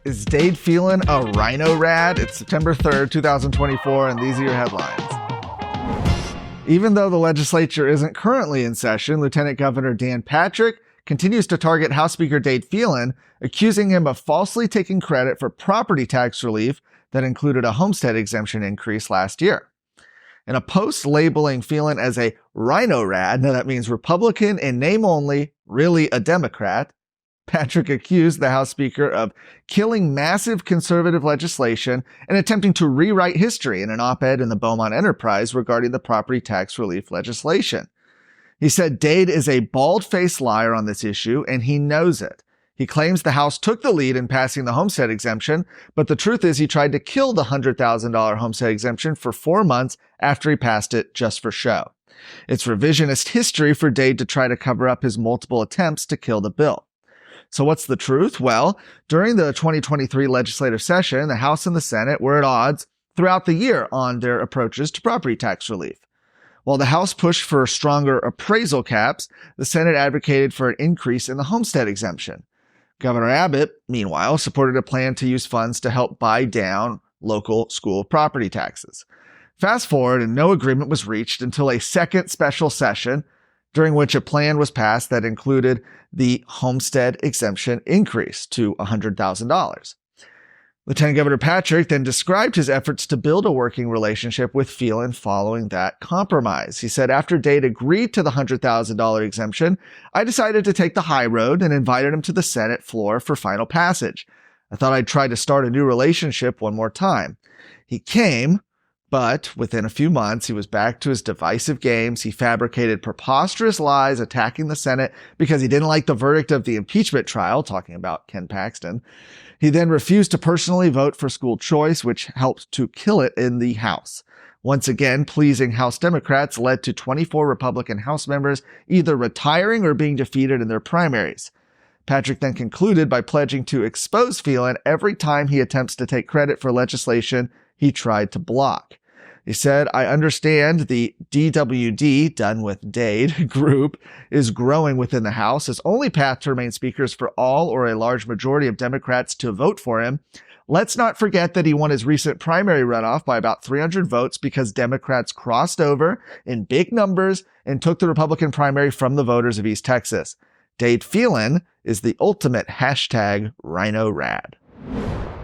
Is Dade Phelan a RINORAD? It's September 3rd, 2024, and these are your headlines. Even though the legislature isn't currently in session, Lieutenant Governor Dan Patrick continues to target House Speaker Dade Phelan, accusing him of falsely taking credit for property tax relief that included a homestead exemption increase last year. In a post labeling Phelan as a RINORAD, now that means Republican in name only, really a Democrat, Patrick accused the House Speaker of killing massive conservative legislation and attempting to rewrite history in an op-ed in the Beaumont Enterprise regarding the property tax relief legislation. He said Dade is a bald-faced liar on this issue, and he knows it. He claims the House took the lead in passing the homestead exemption, but the truth is he tried to kill the $100,000 homestead exemption for 4 months after he passed it just for show. It's revisionist history for Dade to try to cover up his multiple attempts to kill the bill. So what's the truth? Well, during the 2023 legislative session, the House and the Senate were at odds throughout the year on their approaches to property tax relief. While the House pushed for stronger appraisal caps, the Senate advocated for an increase in the homestead exemption. Governor Abbott, meanwhile, supported a plan to use funds to help buy down local school property taxes. Fast forward, and no agreement was reached until a second special session, during which a plan was passed that included the homestead exemption increase to $100,000. Lieutenant Governor Patrick then described his efforts to build a working relationship with Phelan following that compromise. He said, after Dade agreed to the $100,000 exemption, I decided to take the high road and invited him to the Senate floor for final passage. I thought I'd try to start a new relationship one more time. He came, but within a few months, he was back to his divisive games. He fabricated preposterous lies attacking the Senate because he didn't like the verdict of the impeachment trial, talking about Ken Paxton. He then refused to personally vote for school choice, which helped to kill it in the House. Once again, pleasing House Democrats led to 24 Republican House members either retiring or being defeated in their primaries. Patrick then concluded by pledging to expose Phelan every time he attempts to take credit for legislation he tried to block. He said, I understand the DWD, done with Dade, group is growing within the House. His only path to remain Speaker is for all or a large majority of Democrats to vote for him. Let's not forget that he won his recent primary runoff by about 300 votes because Democrats crossed over in big numbers and took the Republican primary from the voters of East Texas. Dade Phelan is the ultimate #RINORAD.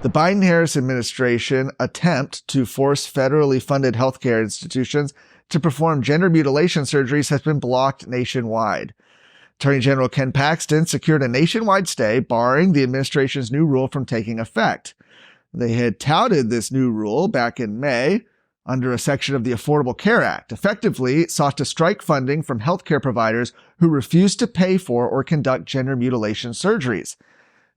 The Biden-Harris administration attempt to force federally funded healthcare institutions to perform gender mutilation surgeries has been blocked nationwide. Attorney General Ken Paxton secured a nationwide stay barring the administration's new rule from taking effect. They had touted this new rule back in May under a section of the Affordable Care Act, effectively sought to strike funding from healthcare providers who refused to pay for or conduct gender mutilation surgeries.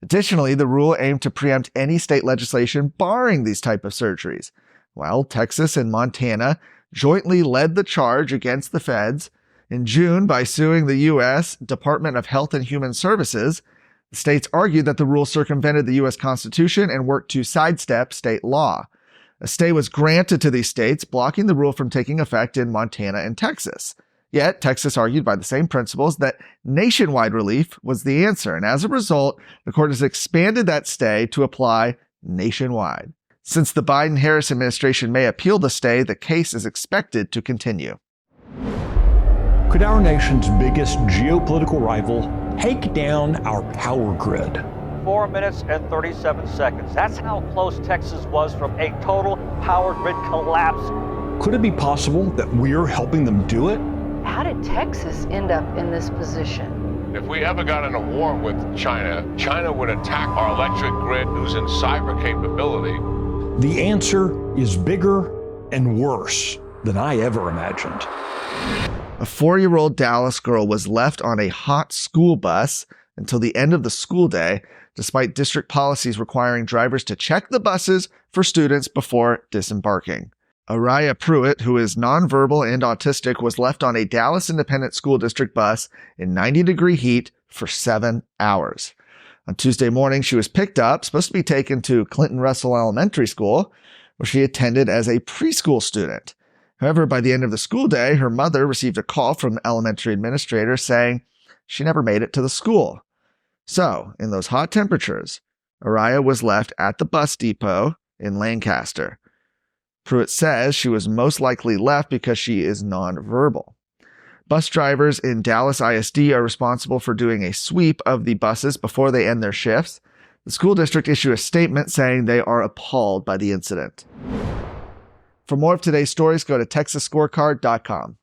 Additionally, the rule aimed to preempt any state legislation barring these type of surgeries. Well, Texas and Montana jointly led the charge against the feds. In June, by suing the U.S. Department of Health and Human Services, the states argued that the rule circumvented the U.S. Constitution and worked to sidestep state law. A stay was granted to these states, blocking the rule from taking effect in Montana and Texas. Yet, Texas argued by the same principles that nationwide relief was the answer, and as a result, the court has expanded that stay to apply nationwide. Since the Biden-Harris administration may appeal the stay, the case is expected to continue. Could our nation's biggest geopolitical rival take down our power grid? 4 minutes and 37 seconds. That's how close Texas was from a total power grid collapse. Could it be possible that we're helping them do it? How did Texas end up in this position? If we ever got in a war with China, China would attack our electric grid using cyber capability. The answer is bigger and worse than I ever imagined. A 4-year-old Dallas girl was left on a hot school bus until the end of the school day, despite district policies requiring drivers to check the buses for students before disembarking. Araya Pruitt, who is nonverbal and autistic, was left on a Dallas Independent School District bus in 90-degree heat for 7 hours. On Tuesday morning, she was picked up, supposed to be taken to Clinton Russell Elementary School, where she attended as a preschool student. However, by the end of the school day, her mother received a call from the elementary administrator saying she never made it to the school. So, in those hot temperatures, Araya was left at the bus depot in Lancaster. Pruitt says she was most likely left because she is nonverbal. Bus drivers in Dallas ISD are responsible for doing a sweep of the buses before they end their shifts. The school district issued a statement saying they are appalled by the incident. For more of today's stories, go to TexasScorecard.com.